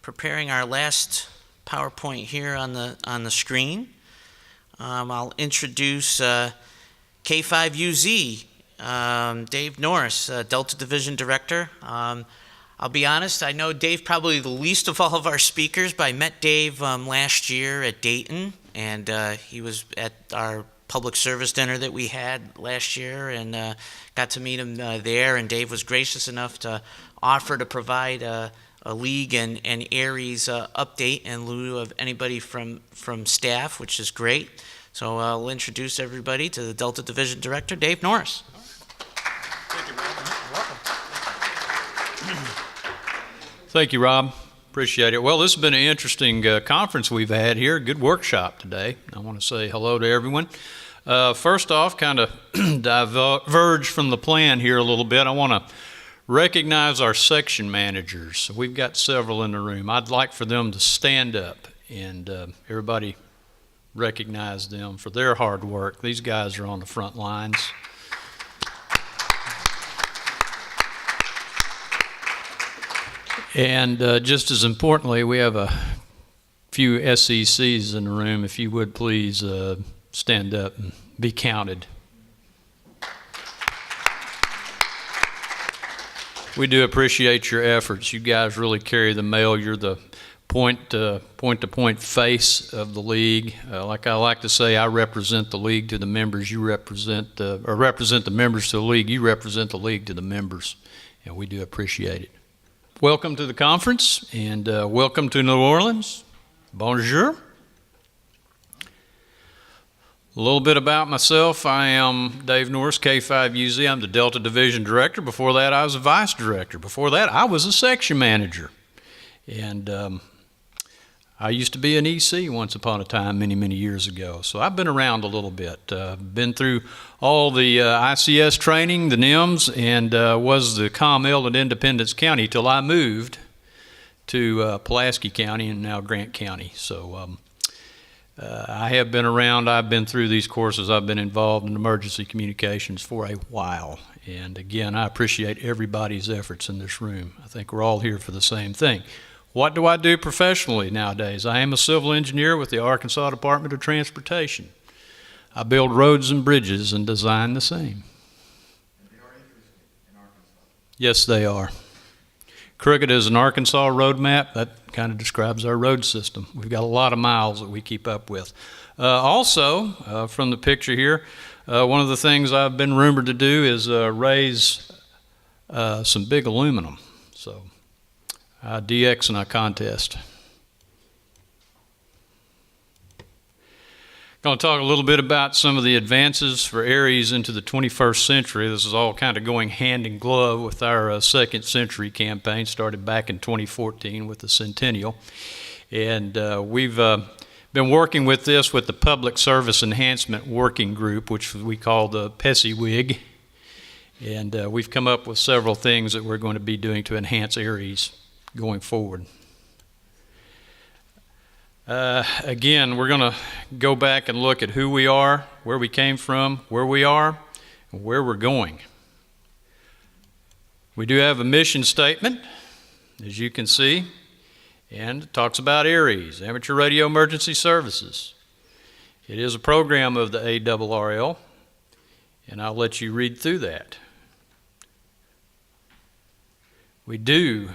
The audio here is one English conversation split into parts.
preparing our last PowerPoint here on the screen. I'll introduce K5UZ, Dave Norris, Delta Division Director. I'll be honest, I know Dave probably the least of all of our speakers, but I met Dave last year at Dayton, and he was at our public service dinner that we had last year, and got to meet him there, and Dave was gracious enough to offer to provide a league and ARRL's update in lieu of anybody from staff, which is great. So I'll introduce everybody to the Delta Division Director, Dave Norris. Thank you, Rob. You're welcome. Thank you, Rob. Appreciate it. Well, this has been an interesting conference we've had here. Good workshop today. I want to say hello to everyone. First off, kind of diverge from the plan here a little bit. I want to recognize our section managers. We've got several in the room. I'd like for them to stand up and everybody recognize them for their hard work. These guys are on the front lines. And just as importantly, we have a few SECs in the room. If you would please stand up and be counted. We do appreciate your efforts. You guys really carry the mail. You're the point-to-point face of the league. Like I like to say, I represent the league to the members. You represent the members to the league. You represent the league to the members, and we do appreciate it. Welcome to the conference, and welcome to New Orleans. Bonjour. A little bit about myself. I am Dave Norris, K5UZ. I'm the Delta Division Director. Before that, I was a Vice Director. Before that, I was a Section Manager. And I used to be an EC once upon a time, many, many years ago. So I've been around a little bit. Been through all the ICS training, the NIMS, and was the ComL in Independence County till I moved to Pulaski County and now Grant County. So I have been around. I've been through these courses. I've been involved in emergency communications for a while. And again, I appreciate everybody's efforts in this room. I think we're all here for the same thing. What do I do professionally nowadays? I am a civil engineer with the Arkansas Department of Transportation. I build roads and bridges and design the same. And they are interested in Arkansas. Yes, they are. Crooked is an Arkansas road map. That kind of describes our road system. We've got a lot of miles that we keep up with. Also, from the picture here, one of the things I've been rumored to do is raise some big aluminum. So DX in a contest. Going to talk a little bit about some of the advances for ARRLs into the 21st century. This is all kind of going hand in glove with our second century campaign, started back in 2014 with the Centennial. And we've been working with this with the Public Service Enhancement Working Group, which we call the PESIWIG. And we've come up with several things that we're going to be doing to enhance ARRLs going forward. Again, we're going to go back and look at who we are, where we came from, where we are, and where we're going. We do have a mission statement, as you can see, and it talks about ARRLs, Amateur Radio Emergency Services. It is a program of the ARRL, and I'll let you read through that. We do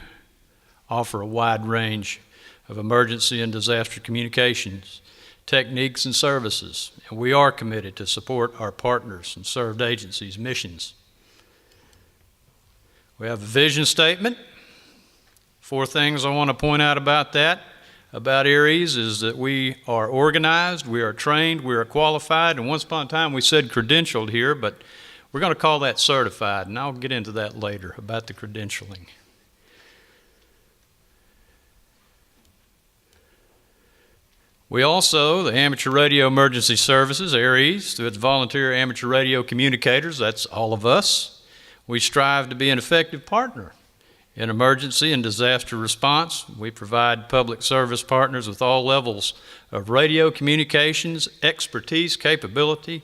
offer a wide range of emergency and disaster communications, techniques, and services. And we are committed to support our partners and served agencies' missions. We have a vision statement. 4 things I want to point out about that, about ARRLs, is that we are organized, we are trained, we are qualified, and once upon a time we said credentialed here, but we're going to call that certified, and I'll get into that later about the credentialing. We also, the Amateur Radio Emergency Services, ARRLs, through its volunteer amateur radio communicators, that's all of us, we strive to be an effective partner in emergency and disaster response. We provide public service partners with all levels of radio communications, expertise, capability,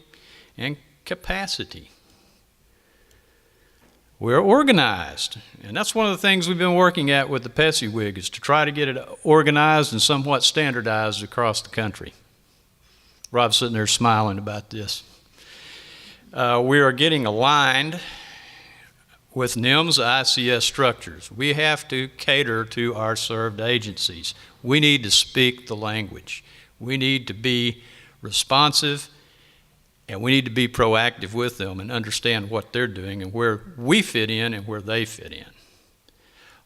and capacity. We're organized, and that's one of the things we've been working at with the PESIWIG, is to try to get it organized and somewhat standardized across the country. Rob's sitting there smiling about this. We are getting aligned with NIMS ICS structures. We have to cater to our served agencies. We need to speak the language. We need to be responsive, and we need to be proactive with them and understand what they're doing and where we fit in and where they fit in.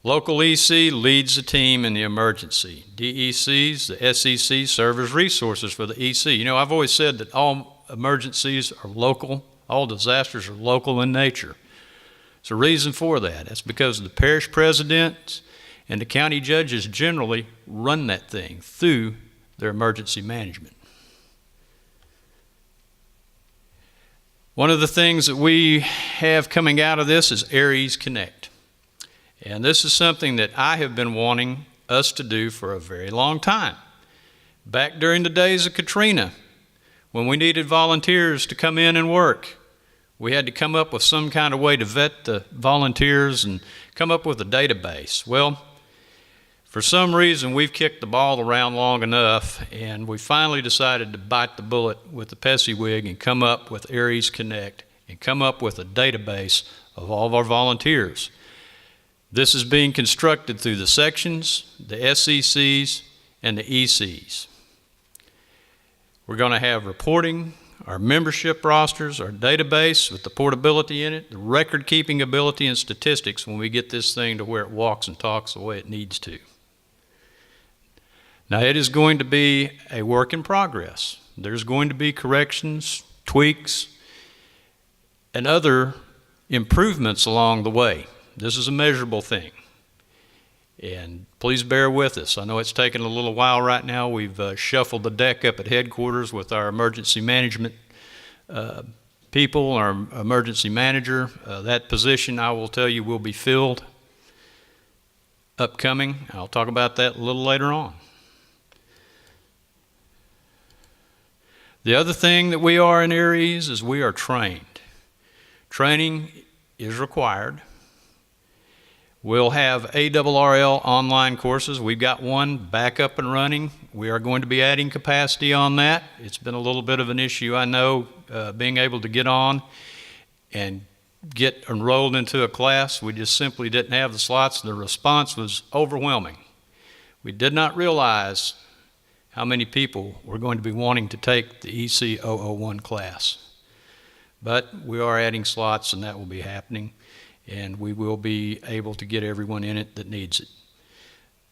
Local EC leads the team in the emergency. DECs, the SEC, serve as resources for the EC. You know, I've always said that all emergencies are local, all disasters are local in nature. There's a reason for that. That's because the parish presidents and the county judges generally run that thing through their emergency management. One of the things that we have coming out of this is ARRL Connect. And this is something that I have been wanting us to do for a very long time. Back during the days of Katrina, when we needed volunteers to come in and work, we had to come up with some kind of way to vet the volunteers and come up with a database. Well, for some reason, we've kicked the ball around long enough, and we finally decided to bite the bullet with the PESIWIG and come up with ARRL Connect and come up with a database of all of our volunteers. This is being constructed through the sections, the SECs, and the ECs. We're going to have reporting, our membership rosters, our database with the portability in it, the record-keeping ability and statistics when we get this thing to where it walks and talks the way it needs to. Now, it is going to be a work in progress. There's going to be corrections, tweaks, and other improvements along the way. This is a measurable thing. And please bear with us. I know it's taken a little while right now. We've shuffled the deck up at headquarters with our emergency management people, our emergency manager. That position, I will tell you, will be filled upcoming. I'll talk about that a little later on. The other thing that we are in ARRL is we are trained. Training is required. We'll have ARRL online courses. We've got one back up and running. We are going to be adding capacity on that. It's been a little bit of an issue, I know, being able to get on and get enrolled into a class. We just simply didn't have the slots. The response was overwhelming. We did not realize how many people were going to be wanting to take the EC 001 class. But we are adding slots, and that will be happening, and we will be able to get everyone in it that needs it.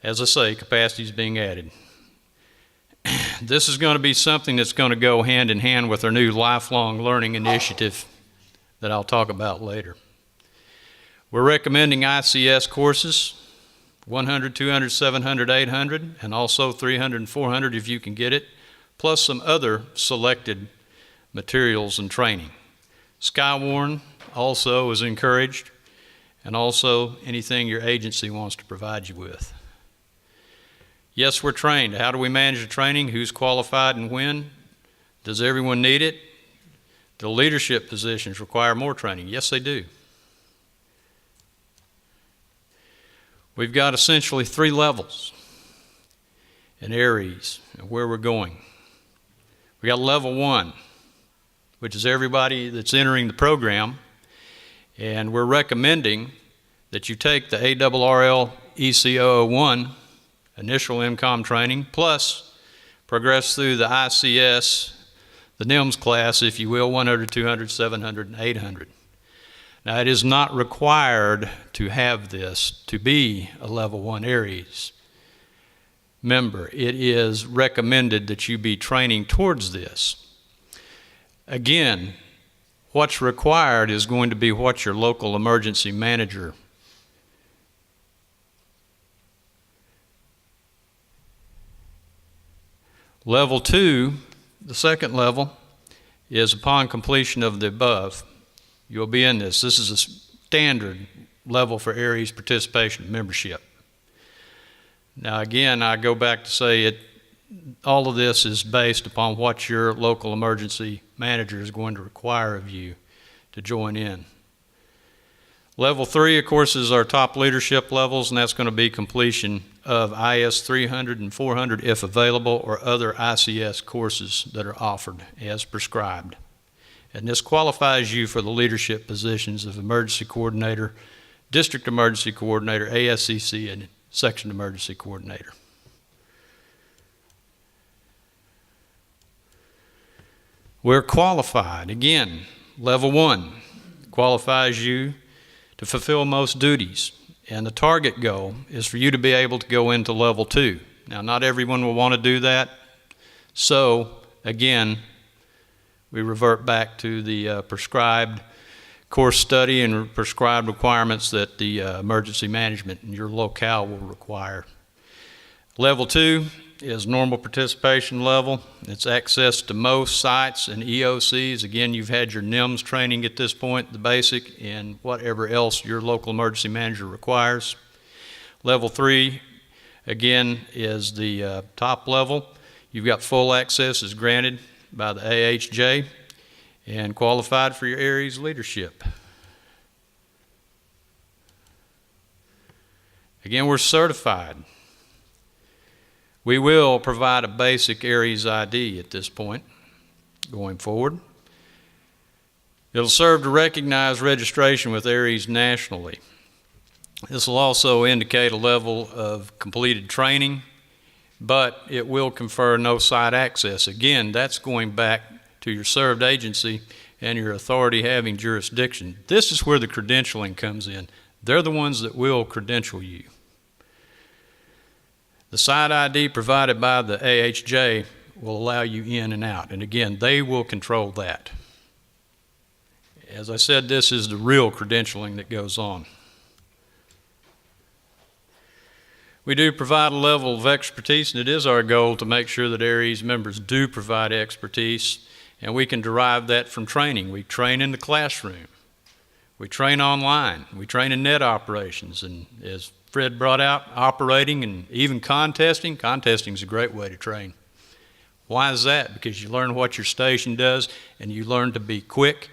As I say, capacity is being added. This is going to be something that's going to go hand in hand with our new lifelong learning initiative that I'll talk about later. We're recommending ICS courses, 100, 200, 700, 800, and also 300 and 400 if you can get it, plus some other selected materials and training. Skywarn also is encouraged, and also anything your agency wants to provide you with. Yes, we're trained. How do we manage the training? Who's qualified and when? Does everyone need it? Do leadership positions require more training? Yes, they do. We've got essentially 3 levels in ARRL and where we're going. We got level 1, which is everybody that's entering the program, and we're recommending that you take the ARRL EC001 initial MCOM training, plus progress through the ICS, the NIMS class, if you will, 100, 200, 700, and 800. Now, it is not required to have this to be a level 1 ARRL member. It is recommended that you be training towards this. Again, what's required is going to be what your local emergency manager Level 2, the second level, is upon completion of the above, you'll be in this. This is a standard level for ARRL participation membership. Now again, I go back to say all of this is based upon what your local emergency manager is going to require of you to join in. Level 3, of course, is our top leadership levels, and that's going to be completion of IS 300 and 400 if available, or other ICS courses that are offered as prescribed. And this qualifies you for the leadership positions of emergency coordinator, district emergency coordinator, ASCC, and section emergency coordinator. We're qualified. Again, level 1 qualifies you to fulfill most duties. And the target goal is for you to be able to go into level 2. Now, not everyone will want to do that. So, again, we revert back to the prescribed course study and prescribed requirements that the emergency management in your locale will require. Level 2 is normal participation level. It's access to most sites and EOCs. Again, you've had your NIMS training at this point, the basic, and whatever else your local emergency manager requires. Level 3, again, is the top level. You've got full access is granted by the AHJ and qualified for your area's leadership. Again, we're certified. We will provide a basic Aries ID at this point going forward. It'll serve to recognize registration with Aries nationally. This will also indicate a level of completed training, but it will confer no site access. Again, that's going back to your served agency and your authority having jurisdiction. This is where the credentialing comes in. They're the ones that will credential you. The site ID provided by the AHJ will allow you in and out. And again, they will control that. As I said, this is the real credentialing that goes on. We do provide a level of expertise, and it is our goal to make sure that ARRL members do provide expertise, and we can derive that from training. We train in the classroom. We train online. We train in net operations, and as Fred brought out, operating and even contesting. Contesting is a great way to train. Why is that? Because you learn what your station does, and you learn to be quick,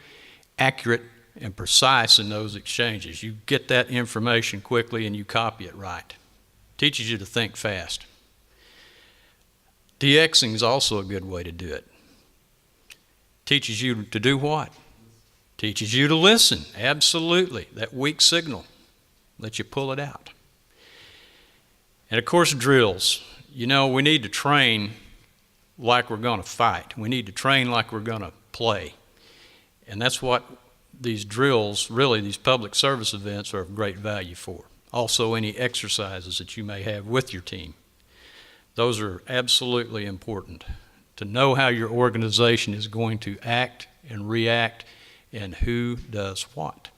accurate, and precise in those exchanges. You get that information quickly and you copy it right. Teaches you to think fast. DXing is also a good way to do it. Teaches you to do what? Teaches you to listen. Absolutely. That weak signal. Let you pull it out. And of course, drills. You know, we need to train like we're going to fight. We need to train like we're going to play. And that's what these drills, really these public service events, are of great value for. Also, any exercises that you may have with your team. Those are absolutely important to know how your organization is going to act and react and who does what.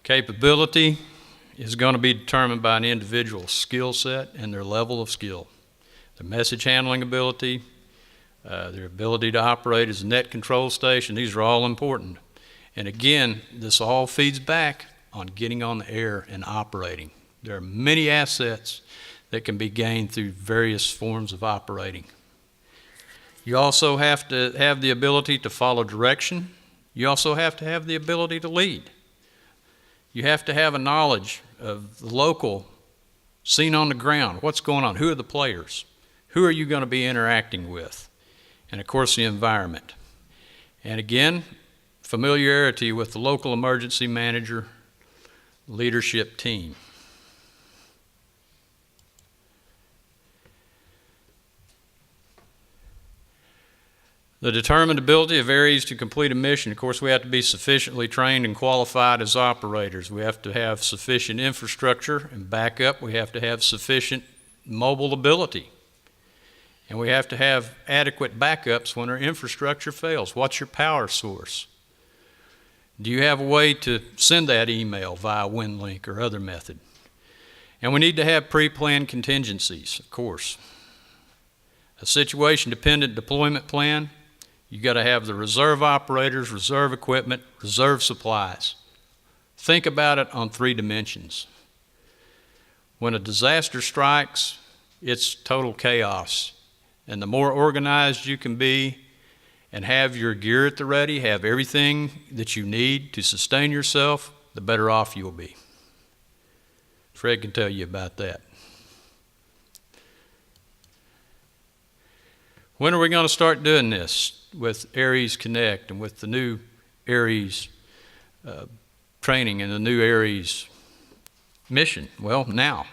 Capability is going to be determined by an individual's skill set and their level of skill. Their message handling ability, their ability to operate as a net control station, these are all important. And again, this all feeds back on getting on the air and operating. There are many assets that can be gained through various forms of operating. You also have to have the ability to follow direction. You also have to have the ability to lead. You have to have a knowledge of the local scene on the ground. What's going on? Who are the players? Who are you going to be interacting with? And of course, the environment. And again, familiarity with the local emergency manager leadership team. The determined ability of ARRL to complete a mission. Of course, we have to be sufficiently trained and qualified as operators. We have to have sufficient infrastructure and backup. We have to have sufficient mobile ability. And we have to have adequate backups when our infrastructure fails. What's your power source? Do you have a way to send that email via WinLink or other method? And we need to have pre-planned contingencies, of course. A situation-dependent deployment plan. You got to have the reserve operators, reserve equipment, reserve supplies. Think about it on 3 dimensions. When a disaster strikes, it's total chaos. And the more organized you can be and have your gear at the ready, have everything that you need to sustain yourself, the better off you'll be. Fred can tell you about that. When are we going to start doing this with Aries Connect and with the new Aries training and the new Aries mission? Well, now.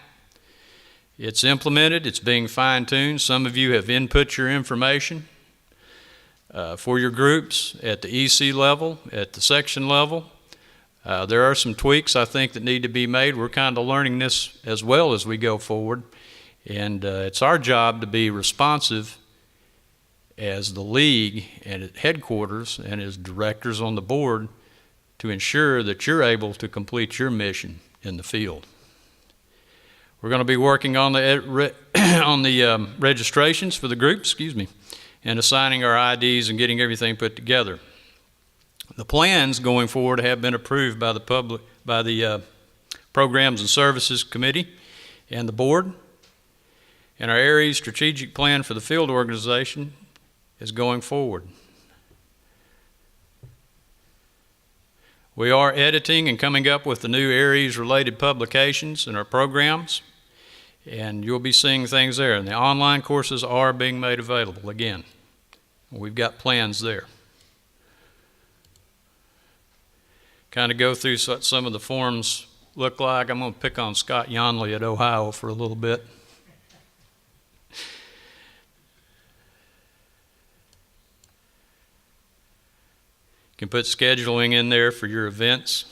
It's implemented, it's being fine-tuned. Some of you have input your information for your groups at the EC level, at the section level. There are some tweaks I think that need to be made. We're kind of learning this as well as we go forward. And it's our job to be responsive as the league and at headquarters and as directors on the board to ensure that you're able to complete your mission in the field. We're going to be working on the registrations for the group, and assigning our IDs and getting everything put together. The plans going forward have been approved by the Programs and Services Committee and the board, and our Aries strategic plan for the field organization is going forward. We are editing and coming up with the new Aries-related publications in our programs, and you'll be seeing things there. And the online courses are being made available again. We've got plans there. Kind of go through what some of the forms look like. I'm going to pick on Scott Yonley at Ohio for a little bit. You can put scheduling in there for your events.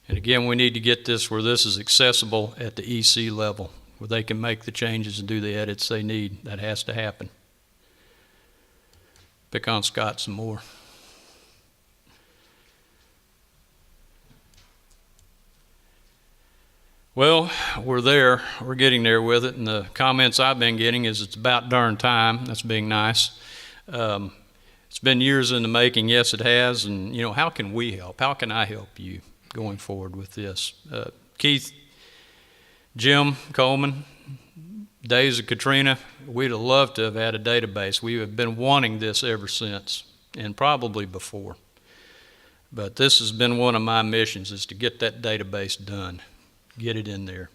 And again, we need to get this where this is accessible at the EC level, where they can make the changes and do the edits they need. That has to happen. Pick on Scott some more. Well, we're there. We're getting there with it. And the comments I've been getting is it's about darn time. That's being nice. It's been years in the making. Yes, it has. And, you know, how can we help? How can I help you going forward with this? Keith, Jim Coleman, days of Katrina, we'd have loved to have had a database. We have been wanting this ever since, and probably before. But this has been one of my missions, is to get that database done, get it in there.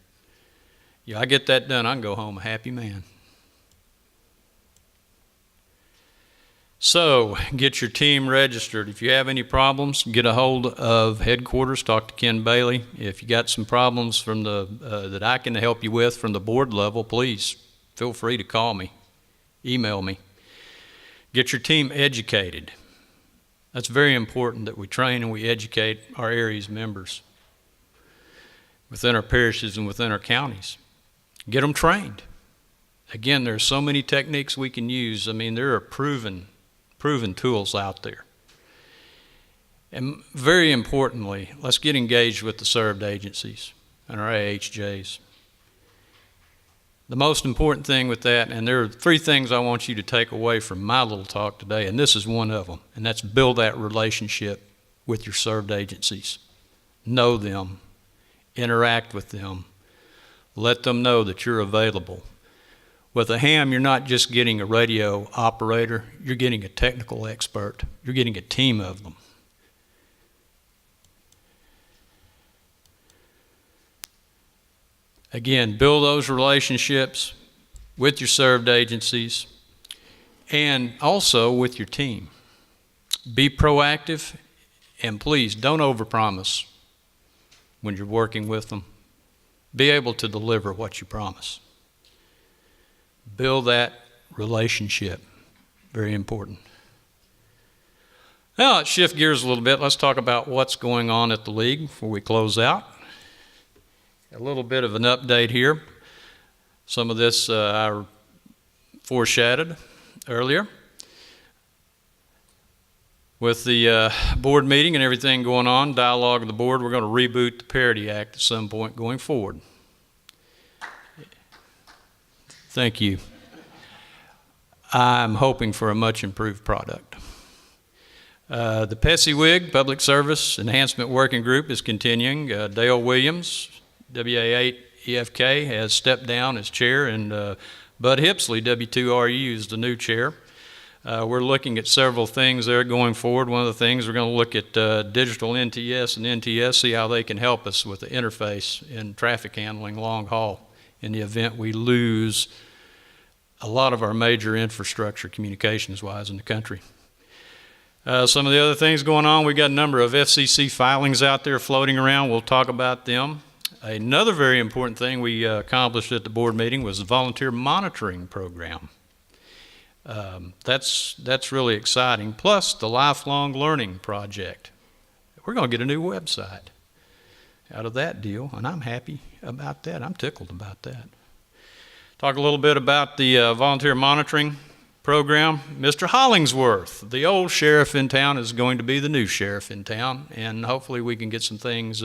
Yeah, I get that done, I can go home a happy man. So, get your team registered. If you have any problems, get a hold of headquarters, talk to Ken Bailey. If you got some problems from that I can help you with from the board level, please feel free to call me, email me. Get your team educated. That's very important that we train and we educate our Aries members within our parishes and within our counties. Get them trained. Again, there are so many techniques we can use. I mean, there are proven tools out there. And very importantly, let's get engaged with the served agencies and our AHJs. The most important thing with that, and there are 3 things I want you to take away from my little talk today, and this is one of them, and that's build that relationship with your served agencies. Know them, interact with them, let them know that you're available. With a ham, you're not just getting a radio operator, you're getting a technical expert. You're getting a team of them. Again, build those relationships with your served agencies and also with your team. Be proactive, and please don't overpromise when you're working with them. Be able to deliver what you promise. Build that relationship. Very important. Now let's shift gears a little bit. Let's talk about what's going on at the league before we close out. A little bit of an update here. Some of this I foreshadowed earlier. With the board meeting and everything going on, dialogue of the board, we're going to reboot the Parity Act at some point going forward. Thank you. I'm hoping for a much improved product. The PESIWIG, Public Service Enhancement Working Group, is continuing. Dale Williams, WA8 EFK, has stepped down as chair, and Bud Hipsley, W2RU, is the new chair. We're looking at several things there going forward. One of the things we're going to look at digital NTS and NTS, see how they can help us with the interface in traffic handling long haul in the event we lose a lot of our major infrastructure communications-wise in the country. Some of the other things going on, we got a number of FCC filings out there floating around. We'll talk about them. Another very important thing we accomplished at the board meeting was the volunteer monitoring program. That's really exciting. Plus the lifelong learning project. We're going to get a new website out of that deal, and I'm happy about that. I'm tickled about that. Talk a little bit about the volunteer monitoring program. Mr. Hollingsworth, the old sheriff in town, is going to be the new sheriff in town, and hopefully we can get some things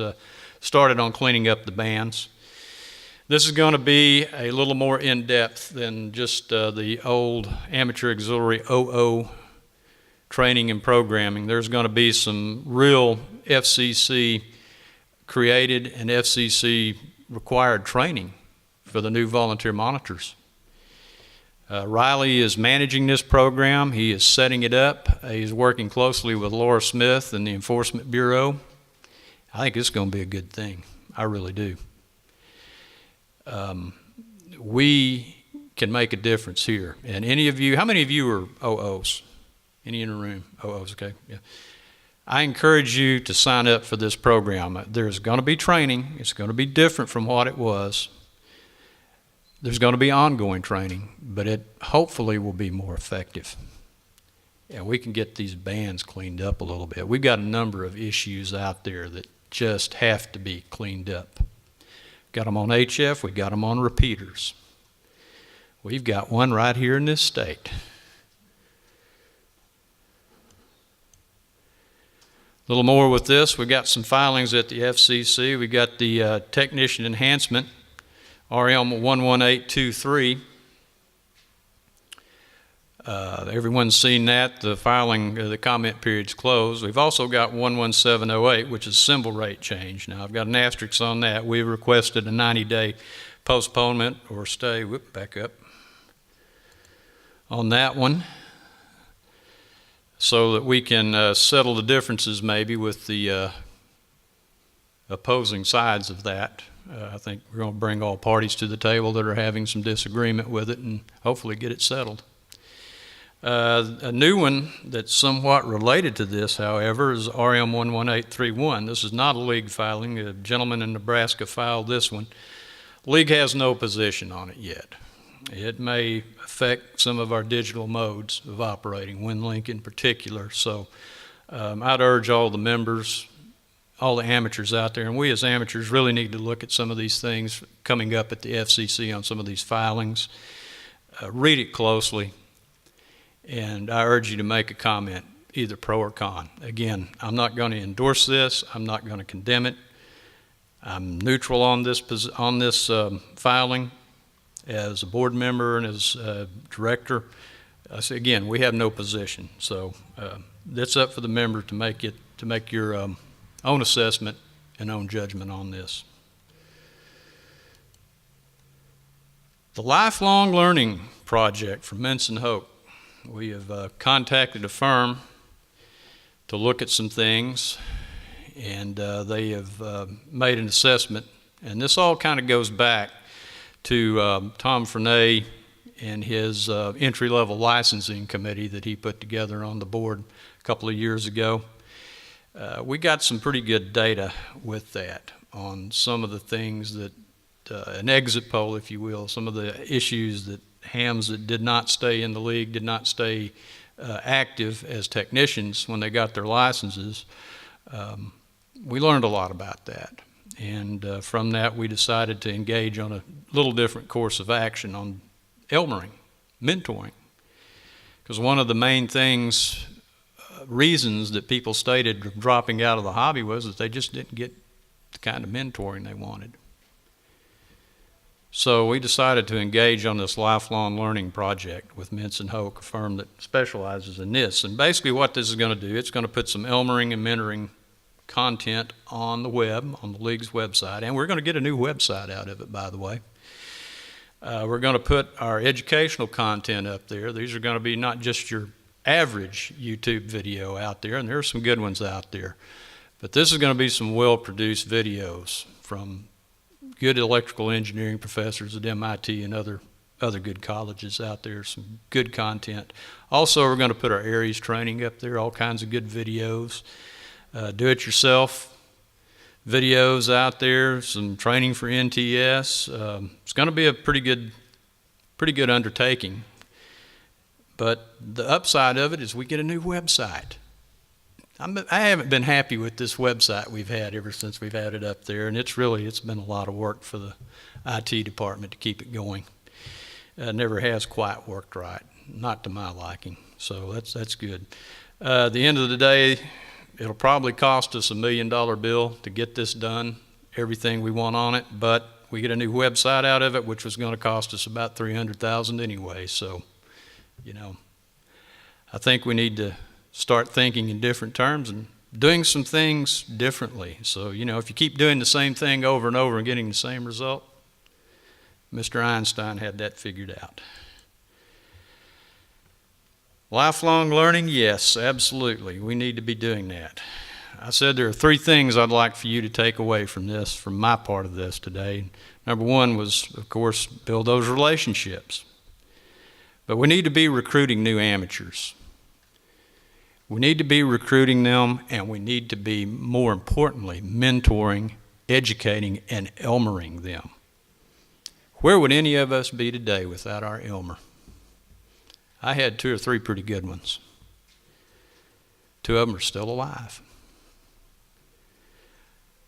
started on cleaning up the bands. This is going to be a little more in-depth than just the old amateur auxiliary OO training and programming. There's going to be some real FCC created and FCC required training for the new volunteer monitors. Riley is managing this program. He is setting it up. He's working closely with Laura Smith and the Enforcement Bureau. I think it's going to be a good thing. I really do. We can make a difference here. And any of you, how many of you are OOs? Any in the room? OOs, okay. Yeah. I encourage you to sign up for this program. There's going to be training. It's going to be different from what it was. There's going to be ongoing training, but it hopefully will be more effective. Yeah, we can get these bands cleaned up a little bit. We've got a number of issues out there that just have to be cleaned up. Got them on HF, we got them on repeaters. We've got one right here in this state. A little more with this, we got some filings at the FCC. We got the technician enhancement, ARRL 11823. Everyone's seen that. The filing, the comment period's closed. We've also got 11708, which is symbol rate change. Now, I've got an asterisk on that. We requested a 90-day postponement or stay, back up, on that one so that we can settle the differences maybe with the opposing sides of that. I think we're going to bring all parties to the table that are having some disagreement with it and hopefully get it settled. A new one that's somewhat related to this, however, is RM 11831. This is not a league filing. A gentleman in Nebraska filed this one. League has no position on it yet. It may affect some of our digital modes of operating, WinLink in particular. So I'd urge all the members, all the amateurs out there, and we as amateurs really need to look at some of these things coming up at the FCC on some of these filings. Read it closely, and I urge you to make a comment, either pro or con. Again, I'm not going to endorse this. I'm not going to condemn it. I'm neutral on this filing as a board member and as a director. Again, we have no position, so it's up for the member to make your own assessment and own judgment on this. The Lifelong Learning Project from Minson Hope. We have contacted a firm to look at some things, and they have made an assessment. And this all kind of goes back to Tom Frenay and his entry-level licensing committee that he put together on the board a couple of years ago. We got some pretty good data with that on some of the things that, an exit poll, if you will, some of the issues that hams that did not stay in the league, did not stay active as technicians when they got their licenses. We learned a lot about that. And from that, we decided to engage on a little different course of action on Elmering, mentoring. Because one of the main things, reasons that people stated dropping out of the hobby was that they just didn't get the kind of mentoring they wanted. So we decided to engage on this lifelong learning project with Minson Hoke, a firm that specializes in this. And basically what this is going to do, it's going to put some Elmering and mentoring content on the web, on the league's website, and we're going to get a new website out of it, by the way. We're going to put our educational content up there. These are going to be not just your average YouTube video out there, and there are some good ones out there. But this is going to be some well-produced videos from good electrical engineering professors at MIT and other good colleges out there, some good content. Also, we're going to put our ARRL training up there, all kinds of good videos, do-it-yourself videos out there, some training for NTS. It's going to be a pretty good undertaking. But the upside of it is we get a new website. I haven't been happy with this website we've had ever since we've had it up there, and it's been a lot of work for the IT department to keep it going. Never has quite worked right, not to my liking, so that's good. At the end of the day, it'll probably cost us $1 million bill to get this done, everything we want on it, but we get a new website out of it, which was going to cost us about $300,000 anyway, so, you know, I think we need to start thinking in different terms and doing some things differently. So, you know, if you keep doing the same thing over and over and getting the same result, Mr. Einstein had that figured out. Lifelong learning, yes, absolutely. We need to be doing that. I said there are 3 things I'd like for you to take away from this, from my part of this today. Number 1 was, of course, build those relationships. But we need to be recruiting new amateurs. We need to be recruiting them, and we need to be, more importantly, mentoring, educating, and Elmering them. Where would any of us be today without our Elmer? I had 2 or 3 pretty good ones. 2 of them are still alive.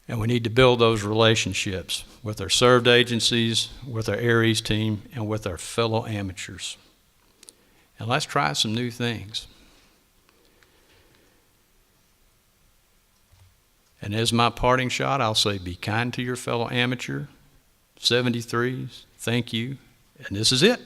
And we need to build those relationships with our served agencies, with our ARRL team, and with our fellow amateurs. And let's try some new things. And as my parting shot, I'll say, be kind to your fellow amateur. 73s, thank you. And this is it.